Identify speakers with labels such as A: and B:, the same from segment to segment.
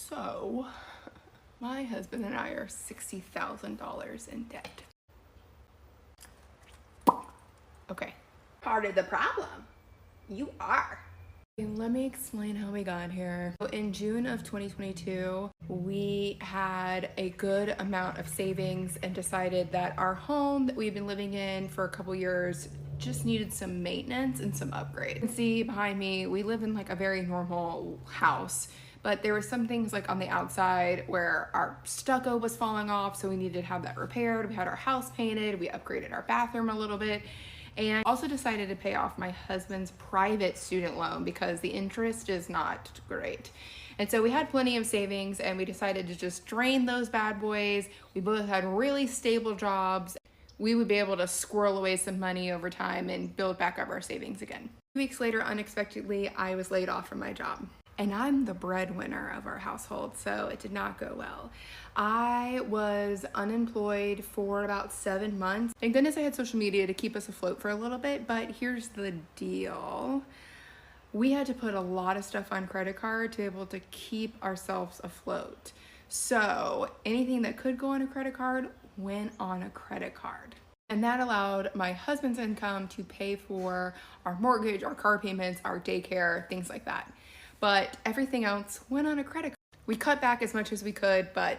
A: So, my husband and I are $60,000 in debt. Okay.
B: Part of the problem. You are.
A: Let me explain how we got here. In June of 2022, we had a good amount of savings and decided that our home that we've been living in for a couple years just needed some maintenance and some upgrade. You can see behind me, we live in like a very normal house, but there were some things like on the outside where our stucco was falling off, so we needed to have that repaired. We had our house painted, we upgraded our bathroom a little bit, and also decided to pay off my husband's private student loan because the interest is not great. And so we had plenty of savings and we decided to just drain those bad boys. We both had really stable jobs. We would be able to squirrel away some money over time and build back up our savings again. 2 weeks later, unexpectedly, I was laid off from my job. And I'm the breadwinner of our household, so it did not go well. I was unemployed for about 7 months. Thank goodness I had social media to keep us afloat for a little bit, but here's the deal. We had to put a lot of stuff on credit card to be able to keep ourselves afloat. So anything that could go on a credit card went on a credit card. And that allowed my husband's income to pay for our mortgage, our car payments, our daycare, things like that. But everything else went on a credit card. We cut back as much as we could, but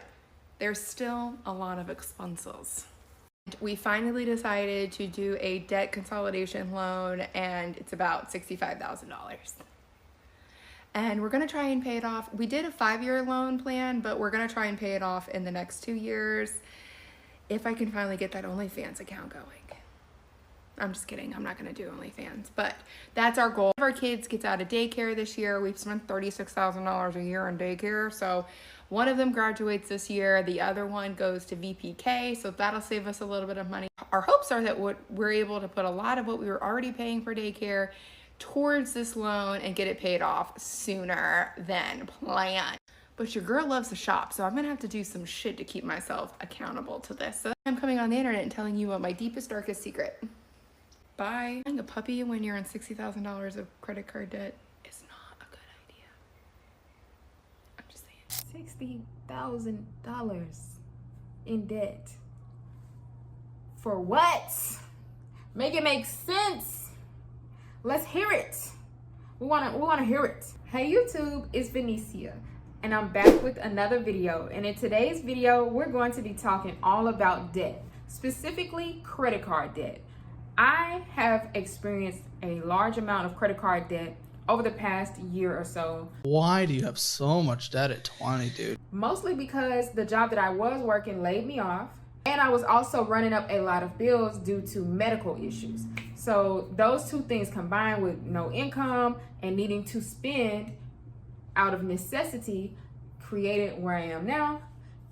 A: there's still a lot of expenses. We finally decided to do a debt consolidation loan, and it's about $65,000. And we're gonna try and pay it off. We did a 5-year loan plan, but we're gonna try and pay it off in the next 2 years if I can finally get that OnlyFans account going. I'm just kidding, I'm not gonna do OnlyFans, but that's our goal. One of our kids gets out of daycare this year. We've spent $36,000 a year on daycare, so one of them graduates this year, the other one goes to VPK, so that'll save us a little bit of money. Our hopes are that we're able to put a lot of what we were already paying for daycare towards this loan and get it paid off sooner than planned. But your girl loves to shop, so I'm gonna have to do some shit to keep myself accountable to this. So I'm coming on the internet and telling you what my deepest, darkest secret. Buying a puppy when you're in $60,000 of credit card debt is not a good idea. I'm just saying.
B: $60,000 in debt. For what? Make it make sense. Let's hear it. We wanna hear it. Hey YouTube, it's Vanezia, and I'm back with another video. And in today's video, we're going to be talking all about debt, specifically credit card debt. I have experienced a large amount of credit card debt over the past year or so.
C: Why do you have so much debt at 20, dude?
B: Mostly because the job that I was working laid me off, and I was also running up a lot of bills due to medical issues. So those two things combined with no income and needing to spend out of necessity created where I am now,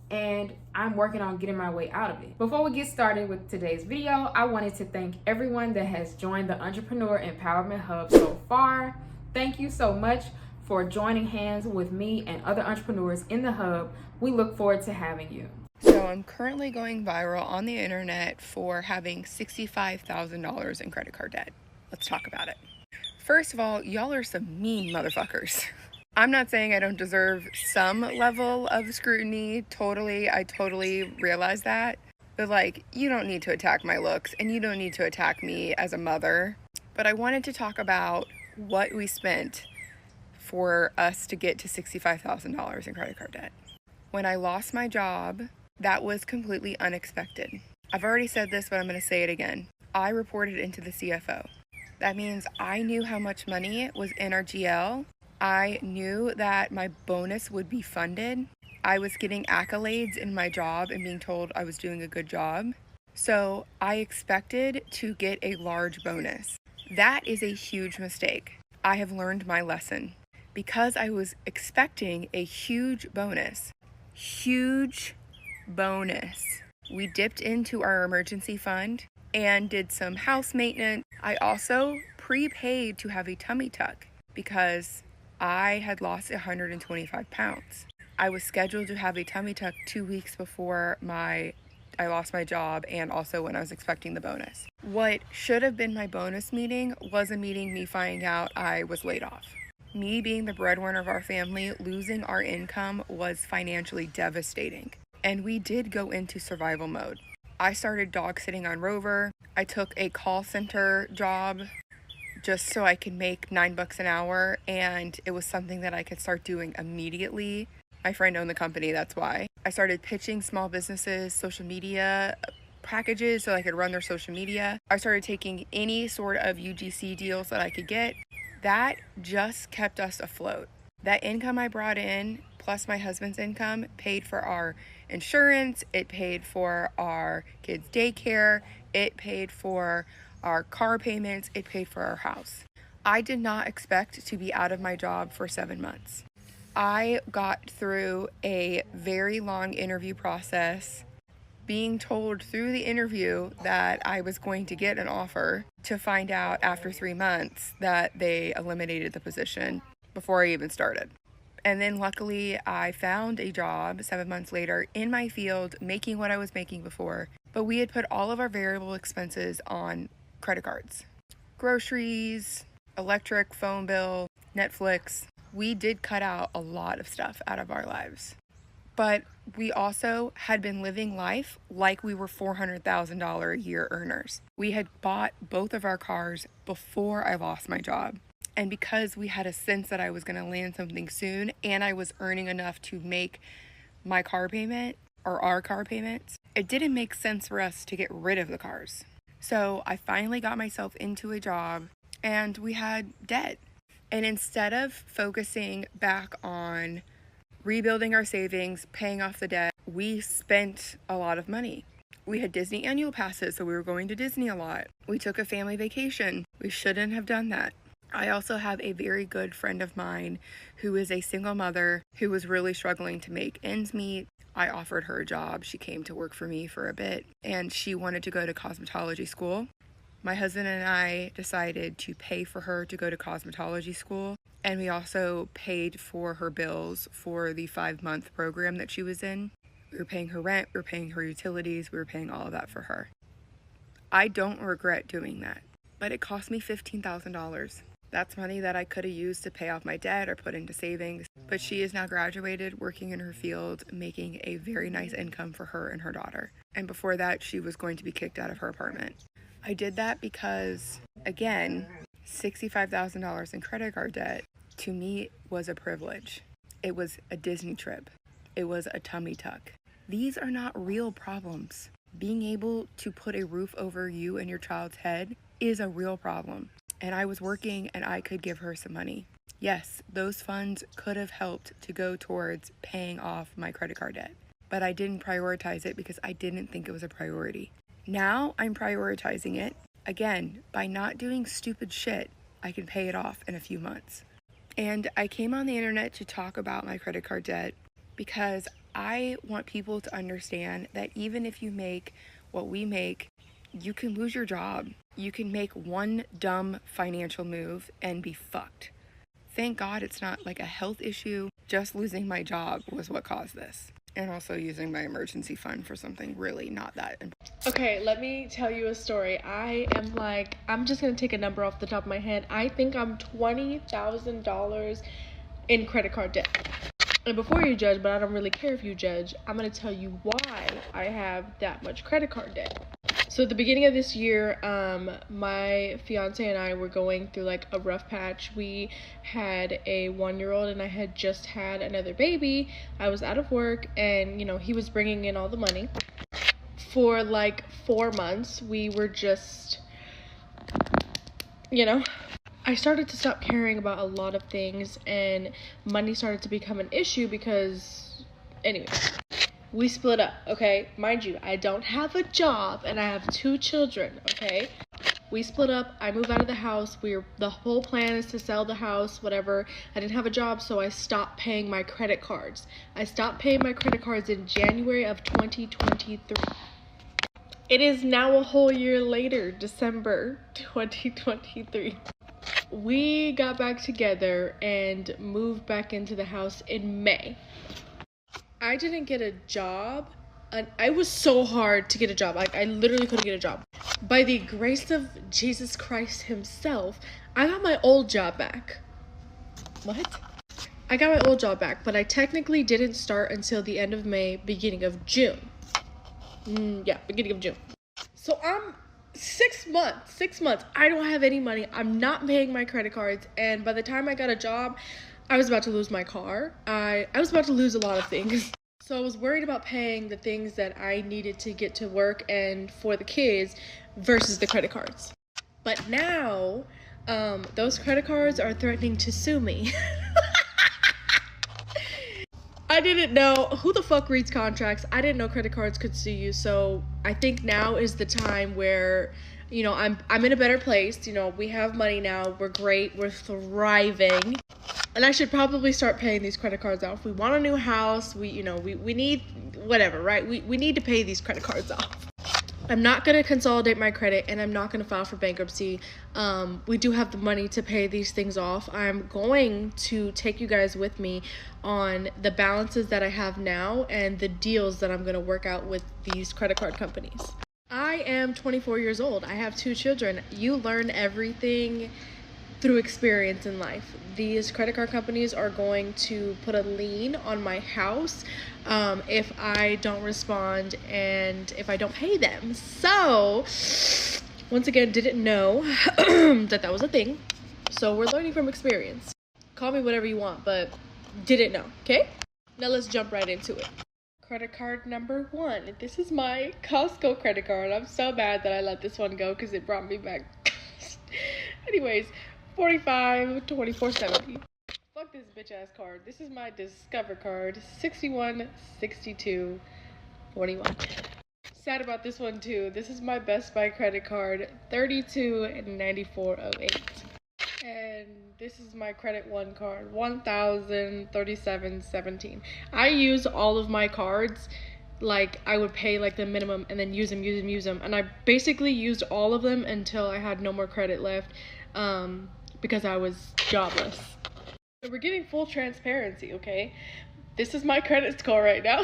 B: and I'm working on getting my way out of it. Before we get started with today's video, I wanted to thank everyone that has joined the Entrepreneur Empowerment Hub so far. Thank you so much for joining hands with me and other entrepreneurs in the hub. We look forward to having you.
A: So I'm currently going viral on the internet for having $65,000 in credit card debt. Let's talk about it. First of all, y'all are some mean motherfuckers. I'm not saying I don't deserve some level of scrutiny. I totally realize that. But like, you don't need to attack my looks and you don't need to attack me as a mother. But I wanted to talk about what we spent for us to get to $65,000 in credit card debt. When I lost my job, that was completely unexpected. I've already said this, but I'm gonna say it again. I reported into the CFO. That means I knew how much money was in our GL. I knew that my bonus would be funded. I was getting accolades in my job and being told I was doing a good job. So I expected to get a large bonus. That is a huge mistake. I have learned my lesson. Because I was expecting a huge bonus, we dipped into our emergency fund and did some house maintenance. I also prepaid to have a tummy tuck because I had lost 125 pounds. I was scheduled to have a tummy tuck 2 weeks before I lost my job and also when I was expecting the bonus. What should have been my bonus meeting was a meeting me finding out I was laid off. Me being the breadwinner of our family, losing our income was financially devastating. And we did go into survival mode. I started dog sitting on Rover. I took a call center job just so I could make $9 an hour, and it was something that I could start doing immediately. My friend owned the company, that's why. I started pitching small businesses social media packages so I could run their social media. I started taking any sort of UGC deals that I could get. That just kept us afloat. That income I brought in, plus my husband's income, paid for our insurance, it paid for our kids' daycare, it paid for our car payments, it paid for our house. I did not expect to be out of my job for 7 months. I got through a very long interview process, being told through the interview that I was going to get an offer, to find out after 3 months that they eliminated the position before I even started. And then luckily I found a job 7 months later in my field, making what I was making before, but we had put all of our variable expenses on credit cards. Groceries, electric, phone bill, Netflix. We did cut out a lot of stuff out of our lives. But we also had been living life like we were $400,000 a year earners. We had bought both of our cars before I lost my job. And because we had a sense that I was going to land something soon and I was earning enough to make my car payment or our car payments, it didn't make sense for us to get rid of the cars. So I finally got myself into a job and we had debt. And instead of focusing back on rebuilding our savings, paying off the debt, we spent a lot of money. We had Disney annual passes, so we were going to Disney a lot. We took a family vacation. We shouldn't have done that. I also have a very good friend of mine who is a single mother who was really struggling to make ends meet. I offered her a job. She came to work for me for a bit, and she wanted to go to cosmetology school. My husband and I decided to pay for her to go to cosmetology school, and we also paid for her bills for the 5-month program that she was in. We were paying her rent, we were paying her utilities, we were paying all of that for her. I don't regret doing that, but it cost me $15,000. That's money that I could have used to pay off my debt or put into savings, but she is now graduated, working in her field, making a very nice income for her and her daughter. And before that, she was going to be kicked out of her apartment. I did that because, again, $65,000 in credit card debt to me was a privilege. It was a Disney trip. It was a tummy tuck. These are not real problems. Being able to put a roof over you and your child's head is a real problem. And I was working and I could give her some money. Yes, those funds could have helped to go towards paying off my credit card debt, but I didn't prioritize it because I didn't think it was a priority. Now I'm prioritizing it. Again, by not doing stupid shit, I can pay it off in a few months. And I came on the internet to talk about my credit card debt because I want people to understand that even if you make what we make, you can lose your job. You can make one dumb financial move and be fucked. Thank God it's not like a health issue. Just losing my job was what caused this. And also using my emergency fund for something really not that important.
D: Okay, let me tell you a story. I'm just going to take a number off the top of my head. I think I'm $20,000 in credit card debt. And before you judge, but I don't really care if you judge, I'm going to tell you why I have that much credit card debt. So at the beginning of this year, my fiance and I were going through like a rough patch. We had a 1-year-old and I had just had another baby. I was out of work and, he was bringing in all the money. For like 4 months, we were just, I started to stop caring about a lot of things and money started to become an issue because, anyway. We split up, okay? Mind you, I don't have a job and I have 2 children, okay? We split up, I moved out of the house, the whole plan is to sell the house, whatever. I didn't have a job, so I stopped paying my credit cards. I stopped paying my credit cards in January of 2023. It is now a whole year later, December 2023. We got back together and moved back into the house in May. I didn't get a job, and I was so hard to get a job. Like, I literally couldn't get a job. By the grace of Jesus Christ himself, I got my old job back. What? I got my old job back, but I technically didn't start until the end of May, beginning of June. Yeah, beginning of June. So I'm 6 months. 6 months. I don't have any money. I'm not paying my credit cards. And by the time I got a job, I was about to lose my car. I was about to lose a lot of things. So I was worried about paying the things that I needed to get to work and for the kids versus the credit cards. But now, those credit cards are threatening to sue me. I didn't know. Who the fuck reads contracts? I didn't know credit cards could sue you. So I think now is the time where, you know, I'm in a better place. You know, we have money now. We're great. We're thriving. And I should probably start paying these credit cards off. We want a new house. We need whatever, right? We need to pay these credit cards off. I'm not going to consolidate my credit, and I'm not going to file for bankruptcy. We do have the money to pay these things off. I'm going to take you guys with me on the balances that I have now and the deals that I'm going to work out with these credit card companies. I am 24 years old. I have 2 children. You learn everything through experience in life. These credit card companies are going to put a lien on my house if I don't respond and if I don't pay them. So, once again, didn't know that was a thing. So we're learning from experience. Call me whatever you want, but didn't know, okay? Now let's jump right into it. Credit card number 1. This is my Costco credit card. I'm so mad that I let this one go because it brought me back. Anyways, $45.24.70. Fuck this bitch ass card. This is my Discover card. 61.62.41. Sad about this one too. This is my Best Buy credit card. 32.94.08. And this is my Credit One card. 1,037.17. I use all of my cards. Like, I would pay like the minimum and then use them. And I basically used all of them until I had no more credit left. Because I was jobless. So we're getting full transparency, okay? This is my credit score right now.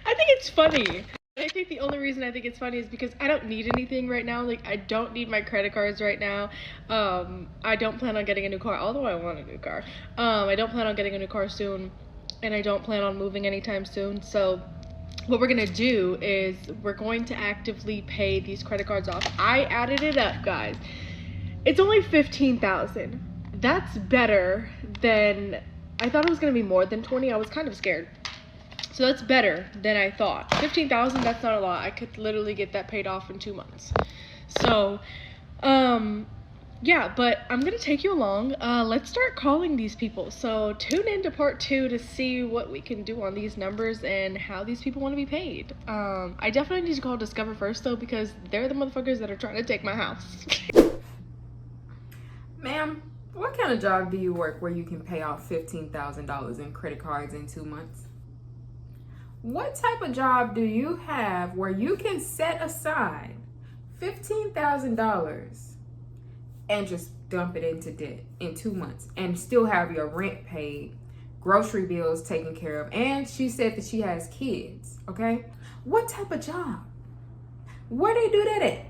D: I think it's funny. I think the only reason I think it's funny is because I don't need anything right now. Like, I don't need my credit cards right now. I don't plan on getting a new car, although I want a new car. I don't plan on getting a new car soon, and I don't plan on moving anytime soon. So what we're gonna do is we're going to actively pay these credit cards off. I added it up, guys. It's only $15,000. That's better than, I thought it was gonna be more than 20. I was kind of scared. So that's better than I thought. 15,000, that's not a lot. I could literally get that paid off in 2 months. So, yeah, but I'm gonna take you along. Let's start calling these people. So tune into part 2 to see what we can do on these numbers and how these people want to be paid. I definitely need to call Discover first though, because they're the motherfuckers that are trying to take my house.
B: Ma'am, what kind of job do you work where you can pay off $15,000 in credit cards in 2 months? What type of job do you have where you can set aside $15,000 and just dump it into debt in 2 months and still have your rent paid, grocery bills taken care of, and she said that she has kids, okay? What type of job? Where they do that at?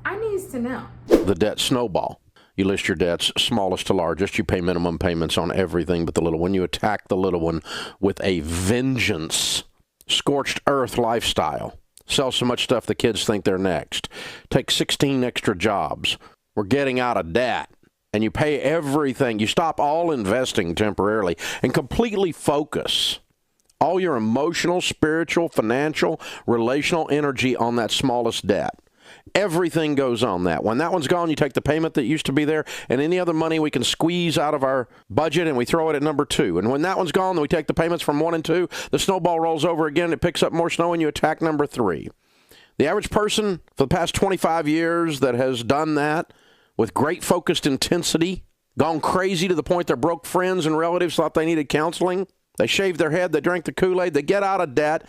B: I needs to know.
E: The debt snowball. You list your debts smallest to largest. You pay minimum payments on everything but the little one. You attack the little one with a vengeance. Scorched earth lifestyle. Sell so much stuff the kids think they're next. Take 16 extra jobs. We're getting out of debt. And you pay everything. You stop all investing temporarily and completely focus all your emotional, spiritual, financial, relational energy on that smallest debt. Everything goes on that. When that one's gone, you take the payment that used to be there and any other money we can squeeze out of our budget and we throw it at number 2. And when that one's gone, then we take the payments from 1 and 2. The snowball rolls over again. It picks up more snow and you attack number 3. The average person for the past 25 years that has done that with great focused intensity, gone crazy to the point their broke friends and relatives thought they needed counseling. They shaved their head. They drank the Kool-Aid. They get out of debt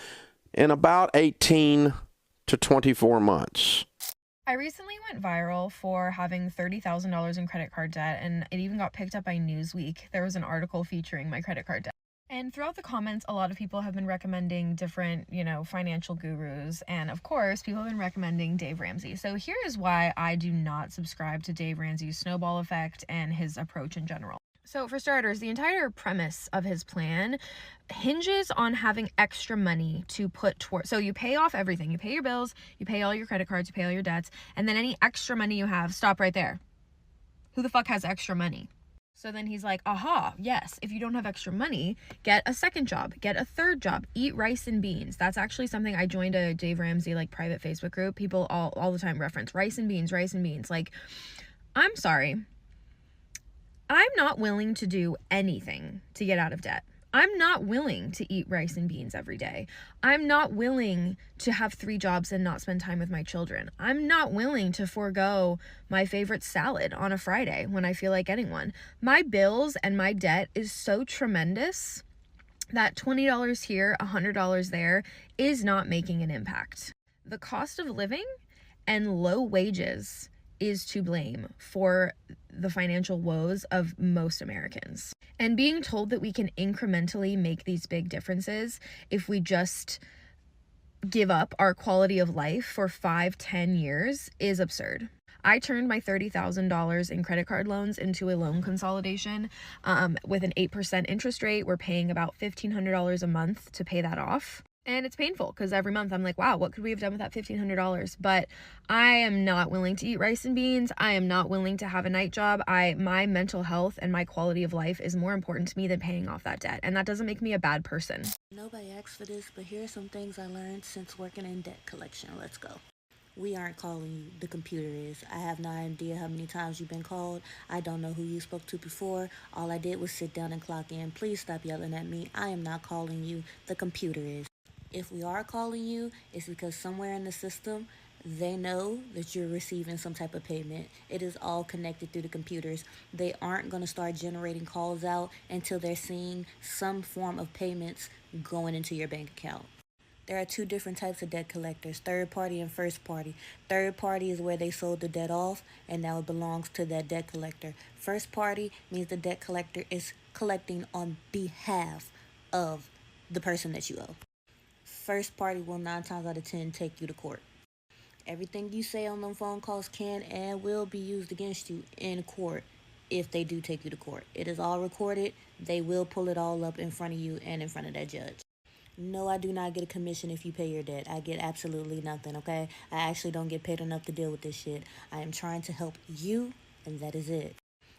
E: in about 18 to 24 months.
F: I recently went viral for having $30,000 in credit card debt, and it even got picked up by Newsweek. There was an article featuring my credit card debt. And throughout the comments, a lot of people have been recommending different, financial gurus. And of course, people have been recommending Dave Ramsey. So here is why I do not subscribe to Dave Ramsey's snowball effect and his approach in general. So for starters, the entire premise of his plan hinges on having extra money to put towards. So you pay off everything. You pay your bills, you pay all your credit cards, you pay all your debts, and then any extra money you have, stop right there. Who the fuck has extra money? So then he's like, aha, yes, if you don't have extra money, get a second job, get a third job, eat rice and beans. That's actually something I joined a Dave Ramsey private Facebook group. People all the time reference rice and beans, rice and beans. I'm sorry. I'm not willing to do anything to get out of debt. I'm not willing to eat rice and beans every day. I'm not willing to have 3 jobs and not spend time with my children. I'm not willing to forego my favorite salad on a Friday when I feel like getting one. My bills and my debt is so tremendous that $20 here, $100 there is not making an impact. The cost of living and low wages is to blame for the financial woes of most Americans. And being told that we can incrementally make these big differences if we just give up our quality of life for 5-10 years is absurd. I turned my $30,000 in credit card loans into a loan consolidation with an 8% interest rate. We're paying about $1,500 a month to pay that off. And it's painful because every month I'm like, wow, what could we have done with that $1,500? But I am not willing to eat rice and beans. I am not willing to have a night job. My mental health and my quality of life is more important to me than paying off that debt. And that doesn't make me a bad person.
G: Nobody asked for this, but here are some things I learned since working in debt collection. Let's go. We aren't calling you. The computer is. I have no idea how many times you've been called. I don't know who you spoke to before. All I did was sit down and clock in. Please stop yelling at me. I am not calling you. The computer is. If we are calling you, it's because somewhere in the system, they know that you're receiving some type of payment. It is all connected through the computers. They aren't going to start generating calls out until they're seeing some form of payments going into your bank account. There are 2 different types of debt collectors, third party and first party. Third party is where they sold the debt off and now it belongs to that debt collector. First party means the debt collector is collecting on behalf of the person that you owe. First party will 9 times out of 10 take you to court. Everything you say on them phone calls can and will be used against you in court if they do take you to court. It is all recorded. They will pull it all up in front of you and in front of that judge. No, I do not get a commission if you pay your debt. I get absolutely nothing, okay? I actually don't get paid enough to deal with this shit. I am trying to help you, and that is it.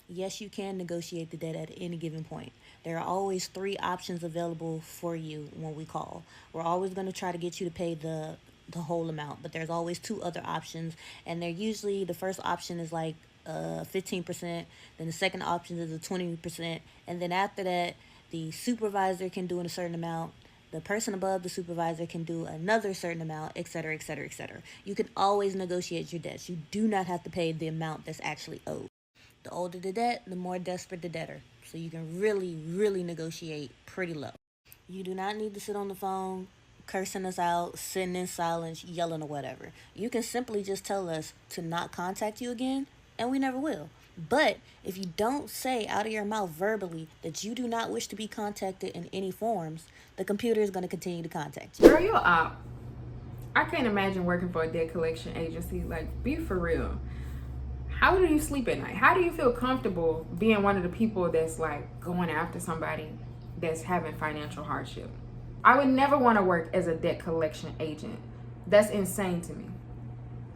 G: Yes, you can negotiate the debt at any given point. There are always 3 options available for you when we call. We're always going to try to get you to pay the whole amount, but there's always 2 other options, and they're usually, the first option is 15%, then the second option is a 20%, and then after that, the supervisor can do a certain amount, the person above the supervisor can do another certain amount, etc., etc., etc. You can always negotiate your debts. You do not have to pay the amount that's actually owed. The older the debt, the more desperate the debtor. So you can really, really negotiate pretty low. You do not need to sit on the phone, cursing us out, sitting in silence, yelling or whatever. You can simply just tell us to not contact you again, and we never will. But if you don't say out of your mouth verbally that you do not wish to be contacted in any forms, the computer is going to continue to contact you.
B: Girl, you're up. I can't imagine working for a debt collection agency. Be for real. How do you sleep at night? How do you feel comfortable being one of the people that's going after somebody that's having financial hardship? I would never want to work as a debt collection agent. That's insane to me.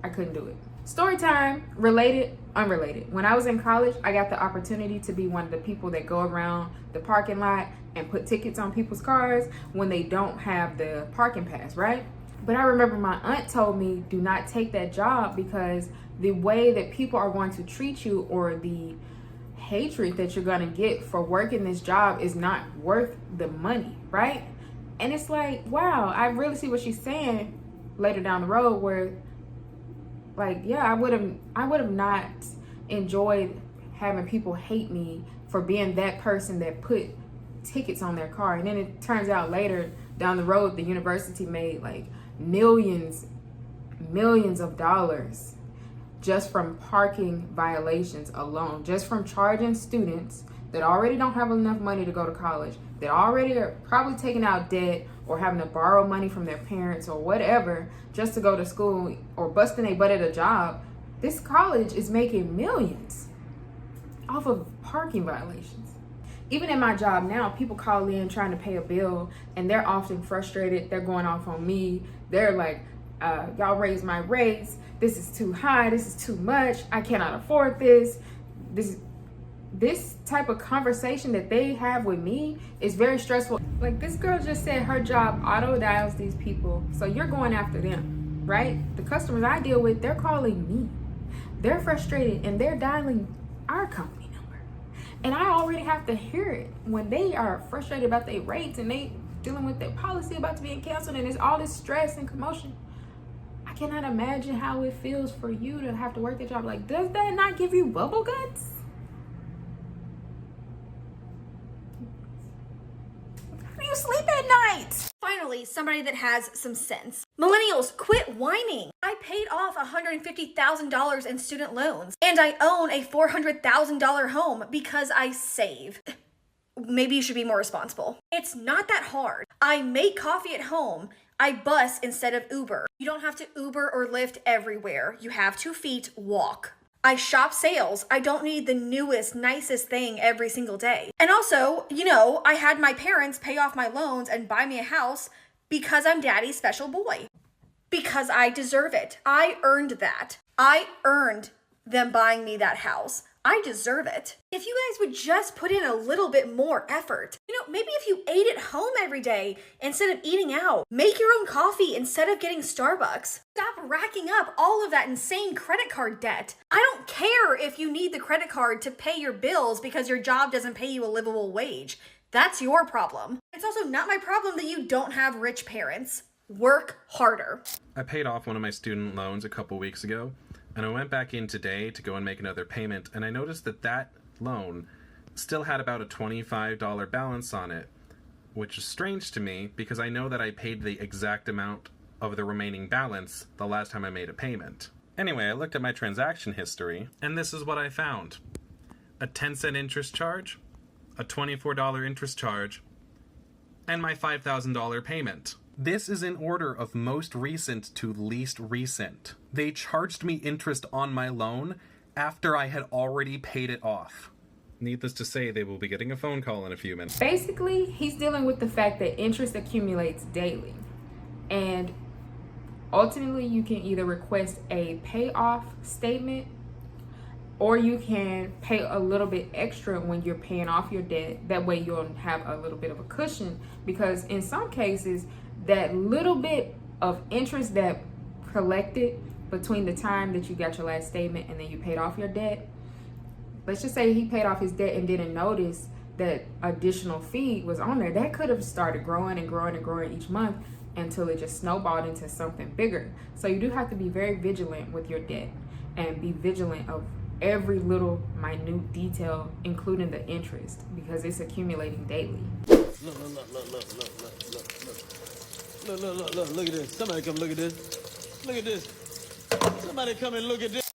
B: I couldn't do it. Story time, related, unrelated. When I was in college, I got the opportunity to be one of the people that go around the parking lot and put tickets on people's cars when they don't have the parking pass, right? But I remember my aunt told me, do not take that job because the way that people are going to treat you or the hatred that you're going to get for working this job is not worth the money, right? And it's wow, I really see what she's saying later down the road where I would have not enjoyed having people hate me for being that person that put tickets on their car. And then it turns out later down the road, the university made millions of dollars just from parking violations alone, just from charging students that already don't have enough money to go to college that already are probably taking out debt or having to borrow money from their parents or whatever just to go to school or busting their butt at a job, this college is making millions off of parking violations. Even in my job now, people call in trying to pay a bill and they're often frustrated. They're going off on me. They're like, y'all raised my rates. This is too high. This is too much. I cannot afford this. This type of conversation that they have with me is very stressful. Like this girl just said her job auto dials these people. So you're going after them, right? The customers I deal with, they're calling me. They're frustrated and they're dialing our company number. And I already have to hear it when they are frustrated about their rates and they dealing with their policy about to be canceled and there's all this stress and commotion. I cannot imagine how it feels for you to have to work that job. Like, does that not give you bubble guts? How do you sleep at night?
H: Finally, somebody that has some sense. Millennials, quit whining. I paid off $150,000 in student loans, and I own a $400,000 home because I save. Maybe you should be more responsible. It's not that hard. I make coffee at home. I bus instead of Uber. You don't have to Uber or Lyft everywhere. You have 2 feet, walk. I shop sales. I don't need the newest, nicest thing every single day. And also, you know, I had my parents pay off my loans and buy me a house because I'm daddy's special boy. Because I deserve it. I earned that. I earned them buying me that house. I deserve it. If you guys would just put in a little bit more effort, you know, maybe if you ate at home every day instead of eating out, make your own coffee instead of getting Starbucks. Stop racking up all of that insane credit card debt. I don't care if you need the credit card to pay your bills because your job doesn't pay you a livable wage. That's your problem. It's also not my problem that you don't have rich parents. Work harder.
I: I paid off one of my student loans a couple weeks ago, and I went back in today to go and make another payment, and I noticed that that loan still had about a $25 balance on it, which is strange to me because I know that I paid the exact amount of the remaining balance the last time I made a payment. Anyway, I looked at my transaction history, and this is what I found. A 10-cent interest charge, a $24 interest charge, and my $5,000 payment. This is in order of most recent to least recent. They charged me interest on my loan after I had already paid it off. Needless to say, they will be getting a phone call in a few minutes.
B: Basically, he's dealing with the fact that interest accumulates daily. And ultimately, you can either request a payoff statement or you can pay a little bit extra when you're paying off your debt. That way you'll have a little bit of a cushion, because in some cases, that little bit of interest that collected between the time that you got your last statement and then you paid off your debt, let's just say he paid off his debt and didn't notice that additional fee was on there, that could have started growing and growing and growing each month until it just snowballed into something bigger. So you do have to be very vigilant with your debt and be vigilant of every little minute detail, including the interest, because it's accumulating daily.
J: Look at this. Somebody come look at this. Look at this. Somebody come and look at this.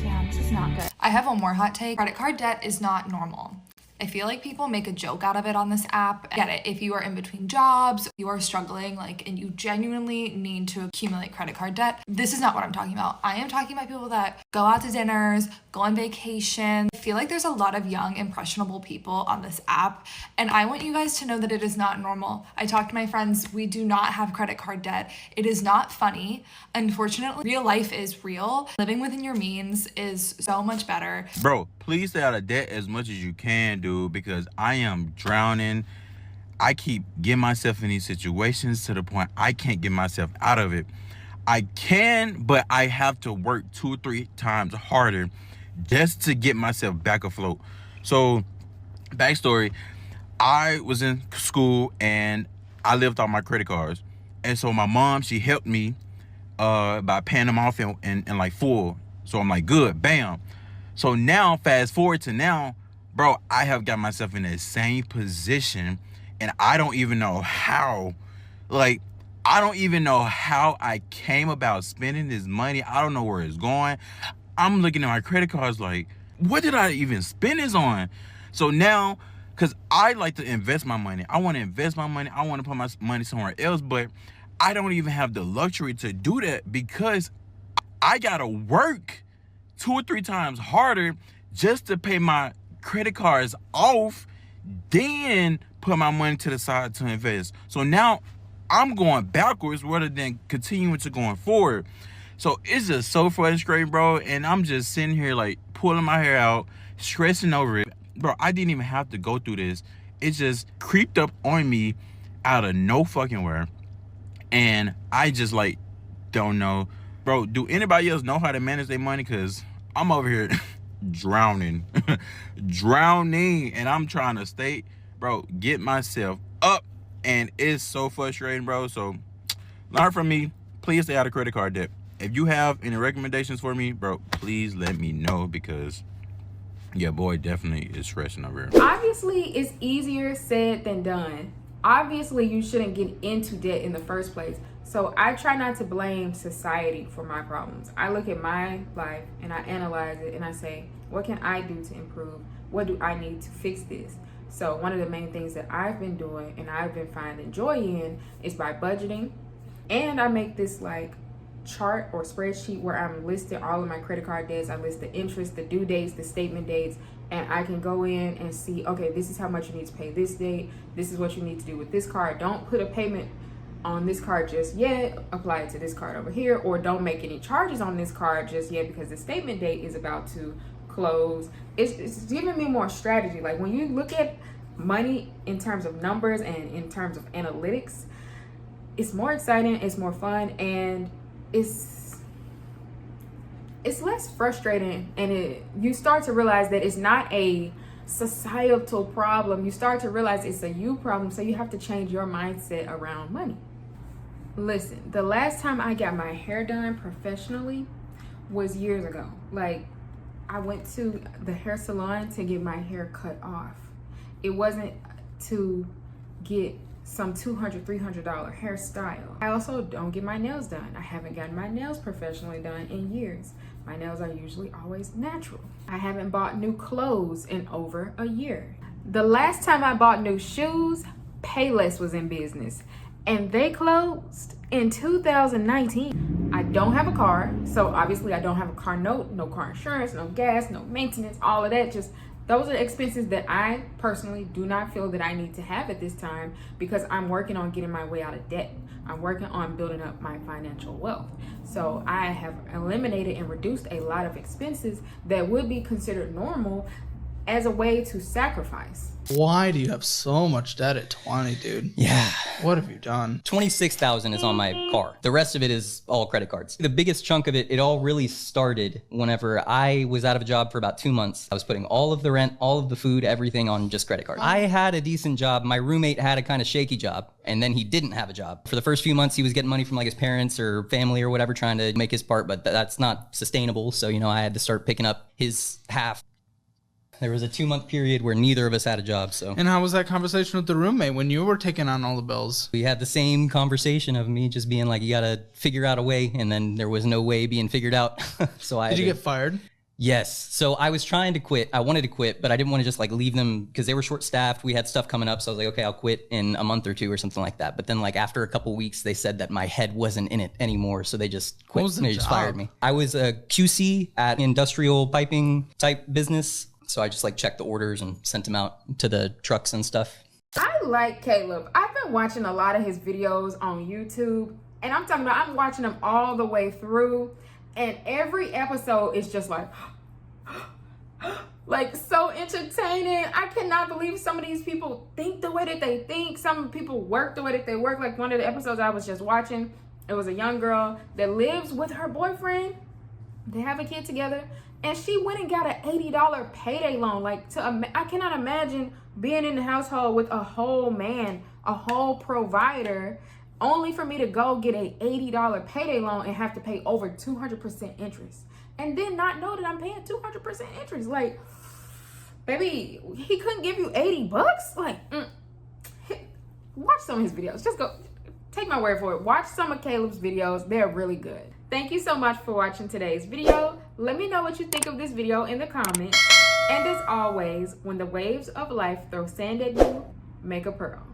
A: Damn, this is not good. I have one more hot take. Credit card debt is not normal. I feel like people make a joke out of it on this app. I get it. If you are in between jobs, you are struggling, and you genuinely need to accumulate credit card debt, this is not what I'm talking about. I am talking about people that go out to dinners, go on vacation. I feel like there's a lot of young, impressionable people on this app, and I want you guys to know that it is not normal. I talk to my friends. We do not have credit card debt. It is not funny. Unfortunately, real life is real. Living within your means is so much better.
K: Bro, please stay out of debt as much as you can, dude, because I am drowning. I keep getting myself in these situations to the point I can't get myself out of it. I can, but I have to work 2 or 3 times harder just to get myself back afloat. So, backstory, I was in school and I lived on my credit cards. And so my mom, she helped me by paying them off in like full. So I'm like, good, bam. So now, fast forward to now, bro, I have got myself in that same position, and I don't even know how. Like, I don't even know how I came about spending this money. I don't know where it's going. I'm looking at my credit cards like, what did I even spend this on? So now, because I like to invest my money. I want to invest my money. I want to put my money somewhere else, but I don't even have the luxury to do that because I got to work 2 or 3 times harder just to pay my credit cards off, then put my money to the side to invest. So now I'm going backwards rather than continuing to going forward. So it's just so frustrating, bro. And I'm just sitting here like pulling my hair out, stressing over it. Bro, I didn't even have to go through this. It just creeped up on me out of no fucking where. And I just like don't know. Bro, do anybody else know how to manage their money? Because I'm over here drowning. Drowning. And I'm trying to stay, bro, get myself up. And it's so frustrating, bro. So learn from me. Please stay out of credit card debt. If you have any recommendations for me, bro, please let me know because yeah, boy, definitely is stressing over here.
B: Obviously, it's easier said than done. Obviously, you shouldn't get into debt in the first place. So I try not to blame society for my problems. I look at my life and I analyze it and I say, what can I do to improve? What do I need to fix this? So one of the main things that I've been doing and I've been finding joy in is by budgeting. And I make this like chart or spreadsheet where I'm listing all of my credit card debts. I list the interest, the due dates, the statement dates, and I can go in and see, okay, this is how much you need to pay this date. This is what you need to do with this card. Don't put a payment on this card just yet. Apply it to this card over here, or don't make any charges on this card just yet because the statement date is about to close. It's giving me more strategy. Like when you look at money in terms of numbers and in terms of analytics, it's more exciting, it's more fun, and it's less frustrating, and you start to realize that it's not a societal problem. You start to realize it's a you problem, so you have to change your mindset around money. Listen, the last time I got my hair done professionally was years ago. Like, I went to the hair salon to get my hair cut off. It wasn't to get some $200, $300 hairstyle. I also don't get my nails done. I haven't gotten my nails professionally done in years. My nails are usually always natural. I haven't bought new clothes in over a year. The last time I bought new shoes, Payless was in business, and they closed in 2019. I don't have a car, so obviously I don't have a car note, no car insurance, no gas, no maintenance, all of that. Just those are expenses that I personally do not feel that I need to have at this time because I'm working on getting my way out of debt. I'm working on building up my financial wealth. So I have eliminated and reduced a lot of expenses that would be considered normal as a way to sacrifice.
C: Why do you have so much debt at 20, dude?
L: Yeah.
C: What have you done?
L: $26,000 is on my car. The rest of it is all credit cards. The biggest chunk of it all really started whenever I was out of a job for about 2 months. I was putting all of the rent, all of the food, everything on just credit cards. I had a decent job. My roommate had a kind of shaky job, and then he didn't have a job. For the first few months, he was getting money from like his parents or family or whatever, trying to make his part, but that's not sustainable. So, I had to start picking up his half. There was a 2-month period where neither of us had a job, so.
C: And how was that conversation with the roommate when you were taking on all the bills?
L: We had the same conversation of me just being like, you gotta figure out a way, and then there was no way being figured out. So
C: Did you get fired?
L: Yes. So I was trying to quit. I wanted to quit, but I didn't want to just like leave them because they were short staffed. We had stuff coming up. So I was like, okay, I'll quit in a month or 2 or something like that. But then like after a couple weeks, they said that my head wasn't in it anymore. So they just quit. And they just fired me. I was a QC at industrial piping type business. So I just like checked the orders and sent them out to the trucks and stuff.
B: I like Caleb. I've been watching a lot of his videos on YouTube, and I'm talking about I'm watching them all the way through, and every episode is just like so entertaining. I cannot believe some of these people think the way that they think. Some people work the way that they work. Like one of the episodes I was just watching, it was a young girl that lives with her boyfriend. They have a kid together, and she went and got an $80 payday loan. I cannot imagine being in the household with a whole man, a whole provider, only for me to go get a $80 payday loan and have to pay over 200% interest, and then not know that I'm paying 200% interest. Like, baby, he couldn't give you 80 bucks? Like, watch some of his videos. Just go, take my word for it. Watch some of Caleb's videos. They're really good. Thank you so much for watching today's video. Let me know what you think of this video in the comments. And as always, when the waves of life throw sand at you, make a pearl.